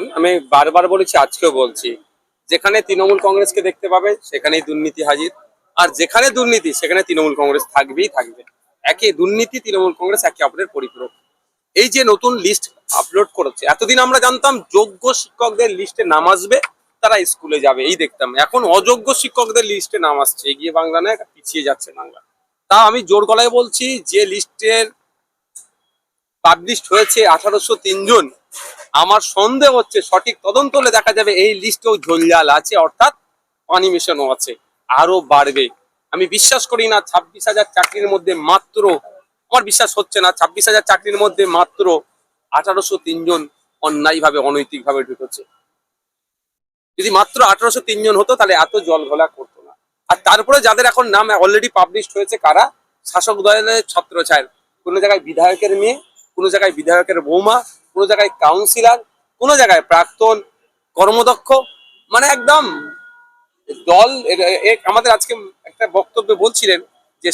দেখুন, আমি বারবার বলেছি, আজকেও বলছি, যেখানে তৃণমূল কংগ্রেসকে দেখতে পাবে সেখানেই দুর্নীতি হাজির। আর যেখানে দুর্নীতি সেখানে তৃণমূল কংগ্রেস থাকবেই থাকবে। একই দুর্নীতি, তৃণমূল কংগ্রেস একে অপরের পরিপূরক। এই যে নতুন লিস্ট আপলোড করেছে, এতদিন আমরা জানতাম যোগ্য শিক্ষকদের লিস্টে নাম আসবে, তারা স্কুলে যাবে, এই দেখতাম। এখন অযোগ্য শিক্ষকদের লিস্টে নাম আসছে, এগিয়ে বাংলা নয়, পিছিয়ে যাচ্ছে বাংলা। তা আমি জোর গলায় বলছি, যে লিস্টের পাবলিশড হয়েছে 1803 জন, আমার সন্দেহ হচ্ছে সঠিক তদন্ত হলে দেখা যাবে এই লিস্টেও ঝোলঝাল আছে, অর্থাৎ পানি মেশানো আছে, আরো বাড়বে। আমি বিশ্বাস করি না 26,000 চাকরির মধ্যে মাত্র, আমার বিশ্বাস হচ্ছে না 26,000 চাকরির মধ্যে মাত্র 1803 জন অন্যায়ভাবে অনৈতিকভাবে ঢুকেছে। যদি মাত্র 1803 জন হতো তাহলে এত জল ঘোলা করতো না। আর তারপরে যাদের এখন নাম অলরেডি পাবলিশড হয়েছে, কারা? শাসক দলের ছত্রছায়া, কোনো জায়গায় বিধায়কের মেয়ে, কোনো জায়গায় বিধায়কের বৌমা, কোনো জায়গায় কাউন্সিলর, কোনো জায়গায় প্রাক্তন কর্মদক্ষ, মানে একদম দল। আমাদের আজকে একটা বক্তব্যে বলছিলেন যে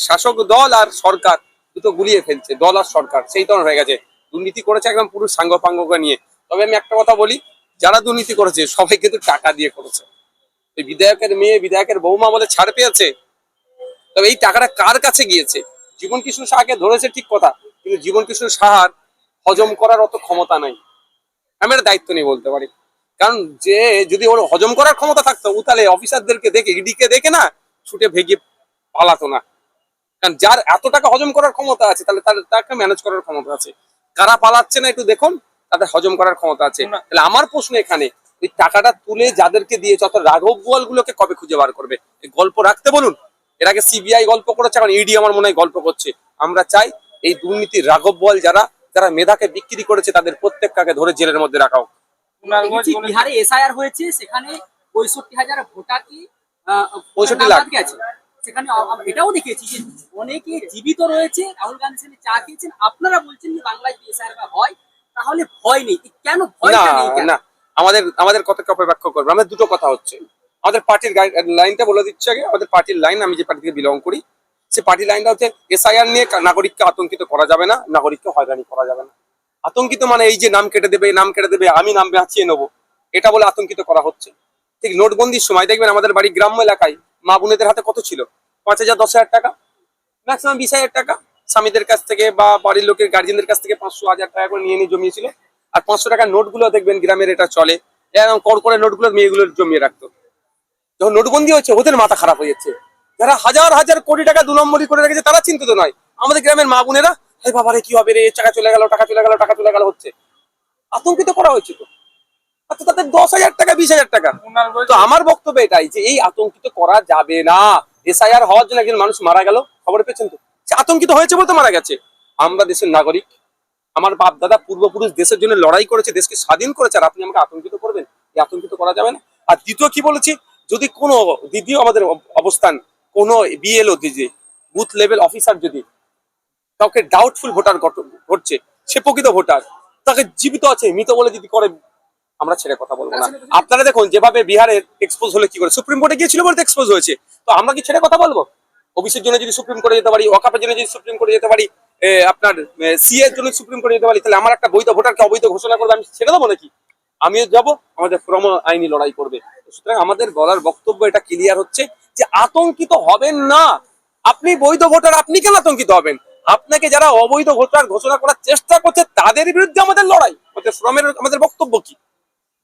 শাসক দল আর সরকার দুটো গুলিয়ে ফেলছে, দল আর সরকার সেই ধরনের হয়ে গেছে। দুর্নীতি করেছে একদম পুরো সাঙ্গপাঙ্গকে নিয়ে। তবে আমি একটা কথা বলি, যারা দুর্নীতি করেছে সবাই কিন্তু টাকা দিয়ে করেছে। বিধায়কের মেয়ে, বিধায়কের বৌমা বলে ছাড় পেয়েছে, তবে এই টাকাটা কার কাছে গিয়েছে? জীবন কৃষ্ণ সাহাকে ধরেছে ঠিক কথা, কিন্তু জীবন কৃষ্ণ সাহার হজম করার অত ক্ষমতা নাই। আমি একটা দায়িত্ব নিয়ে বলতে পারি, কারণ যে যদি ওর হজম করার ক্ষমতা থাকতো, ও তাহলে অফিসারদেরকে দেখে, ইডিকে দেখে না ছুটে ভেগে পালাতো না। কারণ যার এত টাকা হজম করার ক্ষমতা আছে, তাহলে তাকে ম্যানেজ করার ক্ষমতা আছে। কারা পালাচ্ছে না একটু দেখুন, তাদের হজম করার ক্ষমতা আছে। তাহলে আমার প্রশ্ন এখানে, ওই টাকাটা তুলে যাদেরকে দিয়েছে, অর্থাৎ রাঘব বোয়াল গুলোকে কবে খুঁজে বার করবে? এই গল্প রাখতে বলুন। এর আগে সিবিআই গল্প করেছে, এখন ইডি আমার মনে হয় গল্প করছে। আমরা চাই এই দুর্নীতির রাঘব বোয়াল যারা যারা মেধাকে বিক্রি করেছে, তাদের প্রত্যেকটাকে ধরে জেলের মধ্যে রাখা হোক। বিহারে এসআইআর হয়েছে, সেখানে 65,000 ভোটার কি 65 লাখ আছে। সেখানে এটাও দেখেছি যে অনেকে জীবিত রয়েছে, রাহুল গান্ধীর সাথে চা খেয়েছেন। আপনারা বলছেন যে বাংলায় যদি এসআইআর হয় তাহলে ভয় নেই, কেন ভয়টা নেই? না, আমাদের আমাদের কত ব্যাখ্যা করবো। আমাদের দুটো কথা হচ্ছে। আমাদের পার্টির লাইনটা বলে দিচ্ছে আগে। আমাদের পার্টির লাইন, আমি যে পার্টি থেকে বিলং করি, সে পার্টির লাইনটা হচ্ছে এসআইআর নিয়ে নাগরিককে আতঙ্কিত করা যাবে না, নাগরিককে হয়রানি করা যাবে না। আতঙ্কিত মানে এই যে নাম কেটে দেবে, নাম কেটে দেবে, আমি নাম বাঁচিয়ে নেবো, এটা বলে আতঙ্কিত করা হচ্ছে। ঠিক নোটবন্দির সময় দেখবেন আমাদের বাড়ি গ্রাম্য এলাকায় মা বোনেদের হাতে কত ছিল? 5,000, 10,000 টাকা, ম্যাক্সিমাম 20,000 টাকা। স্বামীদের কাছ থেকে বা বাড়ির লোকের গার্জিয়ানদের কাছ থেকে 500, 1,000 টাকা করে নিয়ে নিয়ে জমিয়েছিল। আর 500 টাকার নোটগুলো দেখবেন গ্রামের এটা চলে, এরকম করে নোটগুলো মেয়েগুলো জমিয়ে রাখতো। যখন নোটবন্দি হচ্ছে, ওদের মাথা খারাপ হয়ে যাচ্ছে। যারা হাজার হাজার কোটি টাকা 2 নম্বরই করে রেখেছে, তারা চিন্তিত নয়। আমাদের গ্রামের মা বোনেরা, হে বাবা রে কি হবে রে, টাকা চলে গেল, টাকা চলে গেল, টাকা চলে গেল হচ্ছে। আতঙ্কিত করা হয়েছে তো। আচ্ছা, তাদের 10,000 টাকা, 20,000 টাকা। তো আমার বক্তব্য এটাই যে এই আতঙ্কিত করা যাবে না। এসআইআর হওয়ার জন্য একজন মানুষ মারা গেল, খবর পেয়েছেন তো? সে আতঙ্কিত হয়েছে বলতে মারা গেছে। আমরা দেশের নাগরিক, আমার বাপ দাদা পূর্বপুরুষ দেশের জন্য লড়াই করেছে, দেশকে স্বাধীন করেছে, আর আপনি আমাকে আতঙ্কিত করবেন? এই আতঙ্কিত করা যাবে না। আর দ্বিতীয় কি বলেছি, যদি কোনো দ্বিতীয় আমাদের অবস্থান, কোনো বিএলও দিদি, বুথ লেভেল অফিসার যদি কাউকে ডাউটফুল ভোটার ঘটছে, সে প্রকৃত ভোটার, তাকে জীবিত আছে মৃত বলে যদি করে, আমরা ছেড়ে কথা বলবো না। আপনারা দেখুন যেভাবে বিহারের এক্সপোজ হলে কি করে, সুপ্রিম কোর্টে গিয়েছিল বলতে এক্সপোজ হয়েছে। তো আমরা কি ছেড়ে কথা বলবো? ওবিসির জন্য যদি সুপ্রিম কোর্টে যেতে পারি, ওয়াকাফের জন্য যদি সুপ্রিম কোর্টে যেতে পারি, আপনার সিএ এর জন্য সুপ্রিম কোর্টে যেতে পারি, তাহলে আমার একটা বৈধ ভোটারকে অবৈধ ঘোষণা করবে আমি ছেড়ে দেবো নাকি? আমিও যাব, আমাদের ফোরাম আইনি লড়াই করবে। সুতরাং আমাদের বলার বক্তব্য এটা ক্লিয়ার হচ্ছে যে আতঙ্কিত হবেন না। আপনি বৈধ ভোটার, আপনি কেন আতঙ্কিত হবেন? আপনাকে যারা অবৈধ ভোটার ঘোষণা করার চেষ্টা করছে, তাদের বিরুদ্ধে আমাদের লড়াই। আমাদের ফোরামের আমাদের বক্তব্য কি,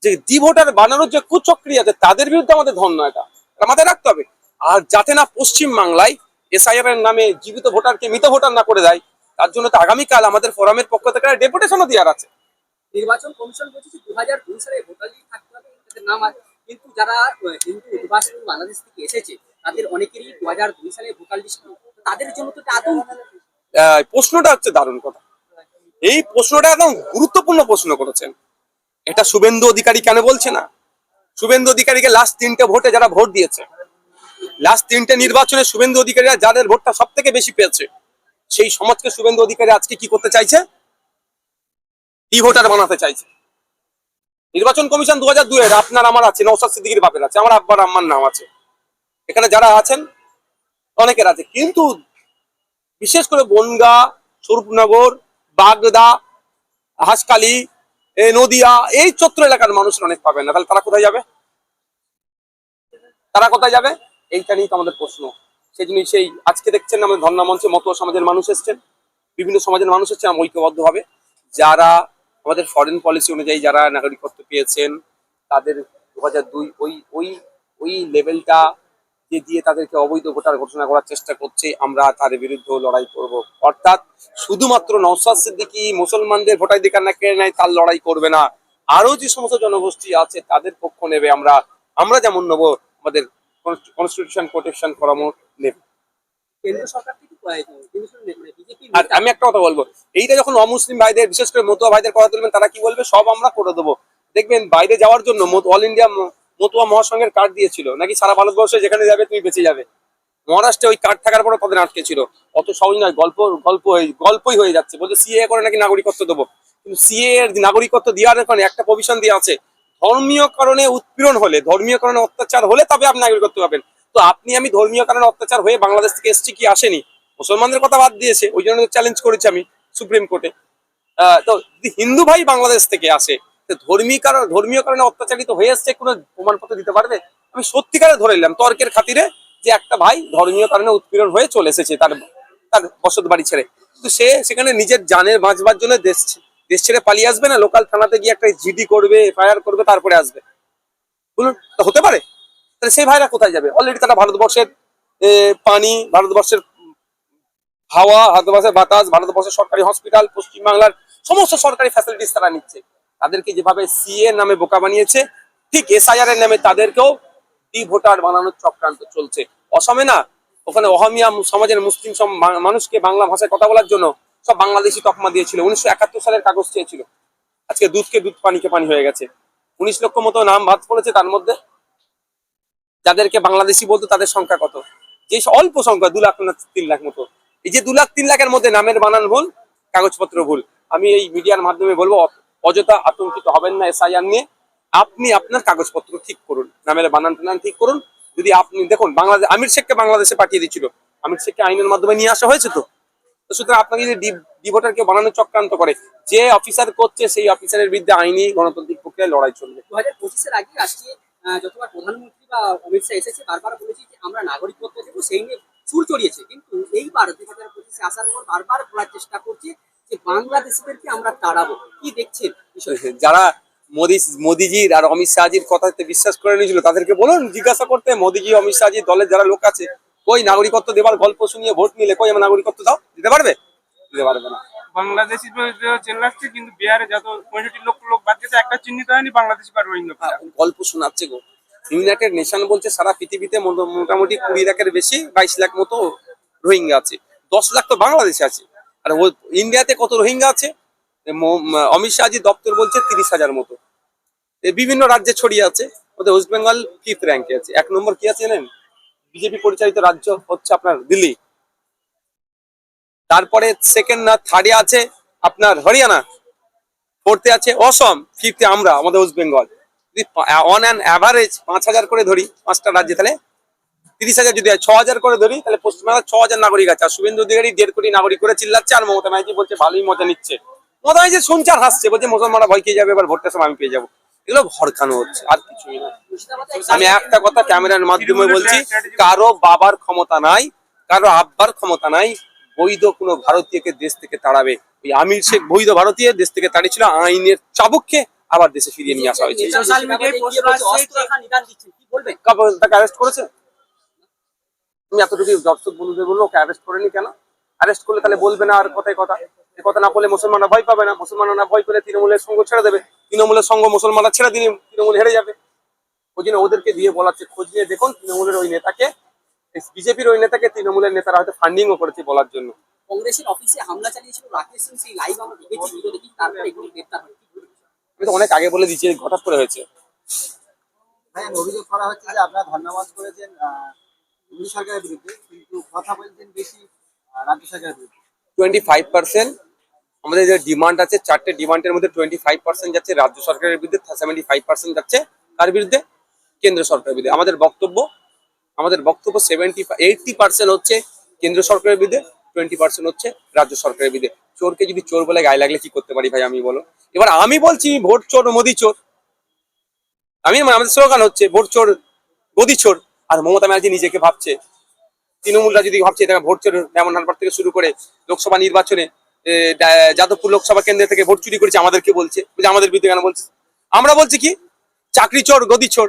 যে ডি ভোটার বানানোর যে কুচক্রী আছে, তাদের বিরুদ্ধে আমাদের ধন্য, এটা মাথায় রাখতে হবে। আর যাতে না পশ্চিম বাংলায় এসআইআর এর নামে জীবিত ভোটারকে মৃত ভোটার না করে দেয়, তার জন্য তো আগামীকাল আমাদের ফোরামের পক্ষ থেকে ডেপুটেশনও দেওয়ার আছে। নির্বাচন কমিশন বলছে 2002 সালে ভোটার লিস্ট থাকতে হবে, তাদের নাম আছে। কিন্তু যারা হিন্দু অভিবাসী বাংলাদেশ থেকে এসেছে, তাদের অনেকেরই 2002 সালে ভোটার লিস্ট, তাদের জন্য তো আতঙ্ক। প্রশ্নটা হচ্ছে দারুণ কথা। এই প্রশ্নটা একদম গুরুত্বপূর্ণ প্রশ্ন করেছেন। এটা শুভেন্দু অধিকারী কেন বলছে না? শুভেন্দু অধিকারীকে লাস্ট 3টে ভোটে যারা ভোট দিয়েছে, লাস্ট 3টে নির্বাচনে শুভেন্দু অধিকারীরা যাদের ভোটটা সব থেকে বেশি পেয়েছে, সেই সমাজকে শুভেন্দু অধিকারী আজকে কি করতে চাইছে? ই ভোটার বানাতে চাইছে। নির্বাচন কমিশন 2002 এর, আপনার আমার আছে, নওশাদ সিদ্দিকীর বাপের আছে, আমার আব্বার আম্মার নাম আছে, এখানে যারা আছেন অনেকের আছে। কিন্তু বিশেষ করে বনগাঁ, স্বরূপনগর, বাগদা, হাসকালি, এই নদিয়া, এই চত্র এলাকার মানুষের অনেক পাবেন না, তাহলে তারা কোথায় যাবে? তারা কোথায় যাবে? এইটা নিয়ে তো আমাদের প্রশ্ন। সেই জন্য সেই আজকে দেখছেন আমাদের ধর্ণা মঞ্চে মতো সমাজের মানুষ এসছেন, বিভিন্ন সমাজের মানুষ এসছেন ঐক্যবদ্ধ হবে। যারা আমাদের ফরেন পলিসি অনুযায়ী যারা নাগরিকত্ব পেয়েছেন তাদের 2002 ওই ওই ওই লেভেলটা যে দিয়ে তাদেরকে অবৈধ ভোটার ঘোষণা করার চেষ্টা করছে, আমরা তার বিরুদ্ধে লড়াই করব। অর্থাৎ শুধুমাত্র নওশাদ সিদ্দিকী মুসলমানদের ভোটাধিকার না কেড়ে নেয় তার লড়াই করবে না, আরো যে সমস্ত জনগোষ্ঠী আছে তাদের পক্ষ নেবে। আমরা আমরা যেমন নেবো, আমাদের কনস্টিটিউশন প্রোটেকশন ফোরামও নেবে। কেন্দ্র সরকার থেকে বিজেপি আর আমি একটা কথা বলবো, এইটা যখন অমুসলিম ভাইদের বিশেষ করে মতুয়া ভাইদের কথা তুলবেন, তারা কি বলবে? সব আমরা করে দেবো। দেখবেন বাইরে যাওয়ার জন্য অল ইন্ডিয়া মতুয়া মহাসংঘের কার্ড দিয়েছিল, নাকি সারা ভারতবর্ষে যেখানে যাবে তুমি বেঁচে যাবে। মহারাষ্ট্রে ওই কার্ড থাকার পরে তাদের আটকে ছিল। অত সহজ নয়, গল্পই হয়ে যাচ্ছে। বলছে সিএ করে নাকি নাগরিকত্ব দেবো, কিন্তু সিএ এর নাগরিকত্ব দেওয়ার ওখানে একটা প্রভিশন দিয়ে আছে, ধর্মীয় কারণে উৎপীড়ন হলে, ধর্মীয় কারণে অত্যাচার হলে তবে আপনি নাগরিকত্ব পাবেন। তো আমি ধর্মীয় কারণে অত্যাচার হয়ে বাংলাদেশ থেকে এসছি, কি আসেনি? মুসলমানদের কথা বাদ দিয়েছে, ওই জন্য চ্যালেঞ্জ করেছি আমি সুপ্রিম কোর্টে। তো যদি হিন্দু ভাই বাংলাদেশ থেকে আসে, তো ধর্মীয় কারণে অত্যাচারিত হয়ে আসছে, কোনো প্রমাণপত্র দিতে পারবে? আমি সত্যিকারে ধরে নিলাম তর্কের খাতিরে যে একটা ভাই ধর্মীয় কারণে উৎপীড়ন হয়ে চলে এসেছে তার তার বসত বাড়ি ছেড়ে, কিন্তু সে সেখানে নিজের জানের বাঁচবার জন্য দেশ ছেড়ে পালিয়ে আসবে না? লোকাল থানাতে গিয়ে একটা জিডি করবে, এফআইআর করবে, তারপরে আসবে? বলুন, তো হতে পারে? তাহলে সেই ভাইরা কোথায় যাবে? অলরেডি তারা ভারতবর্ষের পানি, ভারতবর্ষের হাওয়া, ভারতবর্ষের বাতাস, ভারতবর্ষের সরকারি হসপিটাল, পশ্চিমবাংলার সমস্ত সরকারি ফ্যাসিলিটিস তারা নিচ্ছে। তাদেরকে যেভাবে সিএ নামে বোকা বানিয়েছে, ঠিক এসআইআর এর নামে তাদেরকেও ডি ভোটার বানানোর চক্রান্ত চলছে। অসমে না, ওখানে অহমিয়া সমাজের মুসলিম মানুষকে বাংলা ভাষায় কথা বলার জন্য সব বাংলাদেশি তকমা দিয়েছিল। 1971 সালের কাগজ চেয়েছিল, আজকে দুধকে দুধ পানিকে পানি হয়ে গেছে। 19 লক্ষ মতো নাম বাদ পড়েছে, তার মধ্যে যাদেরকে বাংলাদেশি বলতো তাদের সংখ্যা কত? যে অল্প সংখ্যা, 2 লাখ না 3 লাখ মতো। এই যে 2 লাখ 3 লাখের মধ্যে নামের বানান ভুল, কাগজপত্র ভুল। আমি এই মিডিয়ার মাধ্যমে বলবো, অযথা আতঙ্কিত হবেন না এসআইআর নিয়ে। আপনি আপনার কাগজপত্র ঠিক করুন, নামের বানান টানান ঠিক করুন। যদি আপনি দেখুন, বাংলাদেশ আমির শেখকে বাংলাদেশে পাঠিয়ে দিচ্ছিল, আমির শেখকে আইনের মাধ্যমে নিয়ে আসা হয়েছে। তো সুতরাং আপনাকে যদি ডি ভোটার কেউ বানানোর চক্রান্ত করে, যে অফিসার করছে সেই অফিসারের বিরুদ্ধে আইনি গণতান্ত্রিক প্রক্রিয়ায় লড়াই চলবে। 2025-এর আগে আজকে যতবার প্রধানমন্ত্রী বা অমিত শাহ এসেছে বারবার বলেছি যে আমরা নাগরিকত্ব দেবো, সেই নিয়ে সুর চড়িয়েছে। কিন্তু এইবার 2025-এ আসার পর বারবার বলার চেষ্টা করছে যে বাংলাদেশিদেরকে আমরা তাড়াবো। কি দেখছেন বিষয়টা? যারা মোদিজির আর অমিত শাহজির কথাতে বিশ্বাস করে নিয়েছিল, তাদেরকে বলুন, জিজ্ঞাসা করতে, মোদিজি অমিত শাহজির দলের যারা লোক আছে, কই নাগরিকত্ব দেবার গল্প শুনিয়ে ভোট নিলে, কই আমার নাগরিকত্ব দাও, দিতে পারবে? দিতে পারবে না। বাংলাদেশি চেল্লাচ্ছে, কিন্তু বিহারে যত 65 লক্ষ লোক বাদ গেছে, একটা চিহ্নিত হয়নি বাংলাদেশি বা রোহিঙ্গা। গল্প শোনাচ্ছে গো। ইউনাইটেড নেশন বলছে সারা পৃথিবীতে মোটামুটি 20 লাখের বেশি, 22 লাখ মতো রোহিঙ্গা আছে, 10 লাখ তো বাংলাদেশে আছে। আর ইন্ডিয়াতে কত রোহিঙ্গা আছে? অমিত শাহজি দপ্তর বলছে 30,000 মতো। বিভিন্ন রাজ্যে ছড়িয়ে আছে। ওদের ওয়েস্ট বেঙ্গল 5th র্যাঙ্কে আছে। 1 নম্বর কি আছে জানেন? বিজেপি পরিচালিত রাজ্য হচ্ছে আপনার দিল্লি। তারপরে সেকেন্ড না থার্ডে আছে আপনার হরিয়ানা, 4th আছে অসম, 5th আমরা, আমাদের ওয়েস্ট বেঙ্গল। যদি অন অ্যান অ্যাভারেজ 5,000 করে ধরি 5টা রাজ্যে, তাহলে 30,000 যদি হয় 6,000 করে ধরি, তাহলে পশ্চিমবাংলার 6,000 নাগরিক আছে। আর শুভেন্দু অধিকারী 1.5 কোটি নাগরিক করে চিল্লাচ্ছে, আর মমতা ব্যানার্জি বলছে ভালোই মজা নিচ্ছে। মমতা ব্যানার্জি শুনছে আর হাসছে, বলছে মুসলমানরা ভয় খেয়ে যাবে, এবার ভোটটা সময় আমি পেয়ে যাবো। এগুলো ভরখানো হচ্ছে, আর কিছুই না। আমি একটা কথা ক্যামেরার মাধ্যমে বলছি, কারো বাবার ক্ষমতা নাই, কারো আব্বার ক্ষমতা নাই বৈধ কোনো ভারতীয়কে দেশ থেকে তাড়াবে। ওই আমির শেখ বৈধ ভারতীয় দেশ থেকে তাড়িয়েছিল, আইনের চাবুককে আবার দেশে ফিরিয়ে নিয়ে আসা হয়েছে। সোশ্যাল মিডিয়ায় পোস্ট আসছে, নিদান দিচ্ছেন, কি বলবেন? তাকে অ্যারেস্ট করেছে? তুমি এতটুকু দর্শক বন্ধুদের বললো ওকে অ্যারেস্ট করেনি কেন? অ্যারেস্ট করলে তাহলে বলবে না আর কথায় কথা, এ কথা না বলে মুসলমানরা ভয় পাবে না। মুসলমানরা না ভয় পেলে তৃণমূলের সঙ্গ ছেড়ে দেবে, তৃণমূলের সঙ্গ মুসলমানরা ছেড়ে দিলে তৃণমূল হেরে যাবে। ওই জন্য ওদেরকে দিয়ে বলাচ্ছে, খোঁজ নিয়ে দেখুন তৃণমূলের ওই নেতাকে, বিজেপির ওই নেতাকে তৃণমূলের নেতারা হয়তো ফান্ডিংও করেছে বলার জন্য। কংগ্রেসের অফিসে হামলা চালিয়েছিল রাকেশ সিং, সেই লাইভ আমরা দেখেছি, ভিডিও দেখি, তারপরে এগুলো গ্রেফতার হয়। আমি তো অনেক আগে বলে দিচ্ছি, হঠাৎ করে হয়েছে। ভাই, অভিযোগ করা হচ্ছে যে আপনারা ধন্যবাদ করেছেন মোদী সরকারের বিরুদ্ধে, কিন্তু কথা বলছেন বেশি রাজ্য সরকারের বিরুদ্ধে। 25% আমাদের যে ডিমান্ড আছে, 4টে ডিমান্ডের মধ্যে 25% যাচ্ছে রাজ্য সরকারের বিরুদ্ধে, 75% যাচ্ছে তার বিরুদ্ধে, কেন্দ্র সরকারের বিরুদ্ধে। আমাদের বক্তব্য 80% হচ্ছে কেন্দ্র সরকারের বিরুদ্ধে, 20% হচ্ছে রাজ্য সরকারের বিরুদ্ধে। চোরকে যদি চোর বলে গায়ে লাগলে কি করতে পারি ভাই আমি বলো। এবার আমি বলছি ভোট চোর মোদি চোর, আমাদের স্লোগান হচ্ছে ভোট চোর মোদি চোর। আর মমতা ব্যানার্জি নিজেকে ভাবছে, তৃণমূলরা যদি ভাবছে এটা ভোট চোর, যেমন হারবার থেকে শুরু করে লোকসভা নির্বাচনে যাদবপুর লোকসভা কেন্দ্র থেকে ভোট চুরি করেছে আমাদেরকে বলছে, যে আমাদের বিরুদ্ধে কেন বলছে। আমরা বলছি কি চাকরি চোর গদি চোর,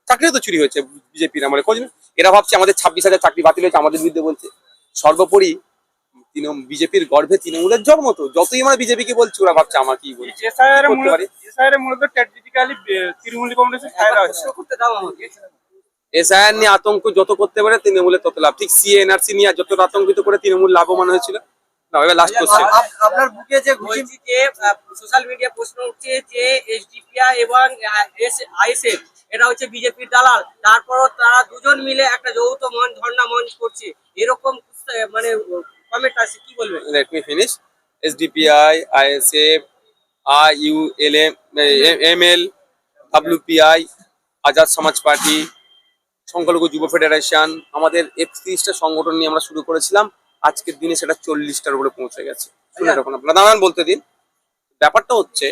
চাকরিও তো চুরি হয়েছে বিজেপির আমলে, খোঁজ না। এরা ভাবছে আমাদের 26,000 চাকরি বাতিল হয়েছে আমাদের বিরুদ্ধে বলছে। সর্বোপরি বিজেপির গর্ভে তৃণমূলের জন্ম, তো যতই আমরা বিজেপিকে বলছি ওরা ভাবছে আমার কি বলছে এসআইআর করতে পারি। মূলত স্ট্র্যাটেজিক্যালি তৃণমূল কংগ্রেসের ফায়দা হচ্ছে। প্রশ্ন করতে দাও আমাকে। এসআইআর নিয়ে আতঙ্ক যত করতে পারে তৃণমূলের তত লাভ। ঠিক সিএ এনআরসি নিয়ে যতটা আতঙ্কিত করে তৃণমূল লাভবান হয়েছিল। না এবার লাস্ট কোশ্চেন, আপনার বুকে যে ঘুষি বলছি যে সোশ্যাল মিডিয়া প্রশ্ন উঠছে যে এসডিপিআই এবং আইএসএফ এটা হচ্ছে বিজেপির দালাল, তারপরও তারা দুজন মিলে একটা যৌথ ধর্ণা মঞ্চ করছে, এরকম মানে কমেন্ট আছে, কি বলবেন? let me finish. SDPI, ISF, IULM, ML, WPI, Azad সমাজ পার্টি, সংখ্যালঘু যুব ফেডারেশন, আমাদের 31টা সংগঠন নিয়ে আমরা শুরু করেছিলাম। আজকের দিনে সেটা 40টার উপরে পৌঁছে গেছে। শুনে রাখুন, আপনারা দাঁড়ান বলতে দিন। ব্যাপারটা হচ্ছে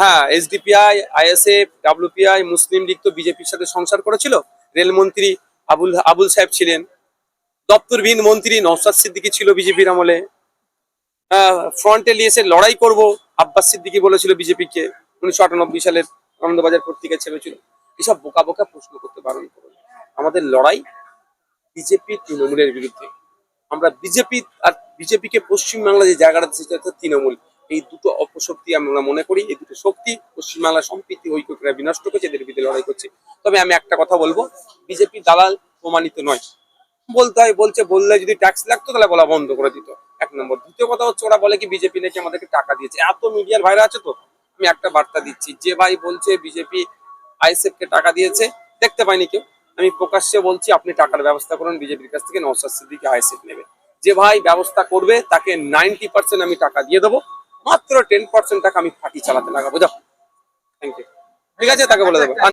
হ্যাঁ, এসডিপিআই, আইএসএফ, WPI, মুসলিম লীগ তো বিজেপির সাথে সংসার করেছিল। রেলমন্ত্রী আবুল সাহেব ছিলেন, দপ্তরবিহীন মন্ত্রী নওশাদ সিদ্দিকী ছিল বিজেপির আমলে। ফ্রন্টে নিয়ে এসে লড়াই করব আব্বাস সিদ্দিকী বলেছিল বিজেপিকে, 1998 সালের আনন্দবাজার পত্রিকায় ছেপেছিল। এসব বোকা বোকা প্রশ্ন করতে বারণ করুন। আমাদের লড়াই বিজেপি তৃণমূলের বিরুদ্ধে। আমরা বিজেপিকে পশ্চিমবাংলা যে জায়গাটা দিচ্ছে সেটা তৃণমূল। এই দুটো অপশক্তি আমরা মনে করি, এই দুটো শক্তি পশ্চিমবাংলার সম্প্রীতি ঐক্যকে বিনষ্ট করছে, এদের বিরুদ্ধে লড়াই করছে। তবে আমি একটা কথা বলবো, বিজেপি দালাল প্রমাণিত নয়। বলতে হয়, বললে যদি ট্যাক্স লাগতো তাহলে বলা বন্ধ করে দিত, এক নম্বর। দ্বিতীয় কথা হচ্ছে ওরা বলে কি বিজেপি নাকি আমাদেরকে টাকা দিয়েছে। এত মিডিয়ার ভাইরা আছে তো, আমি একটা বার্তা দিচ্ছি, যে ভাই বলছে বিজেপি আইএসএফ কে টাকা দিয়েছে, দেখতে পাইনি কেউ। আমি প্রকাশ্যে বলছি আপনি টাকার ব্যবস্থা করুন বিজেপির কাছ থেকে, নওশাদ সিদ্দিকী আইএসএফ নেবে। যে ভাই ব্যবস্থা করবে তাকে 90% আমি টাকা দিয়ে দেবো, মাত্র 10% টাকা আমি পার্টি চালাতে লাগাবো। যাও, থ্যাংক ইউ। ঠিক আছে, তাকে বলে দেবো।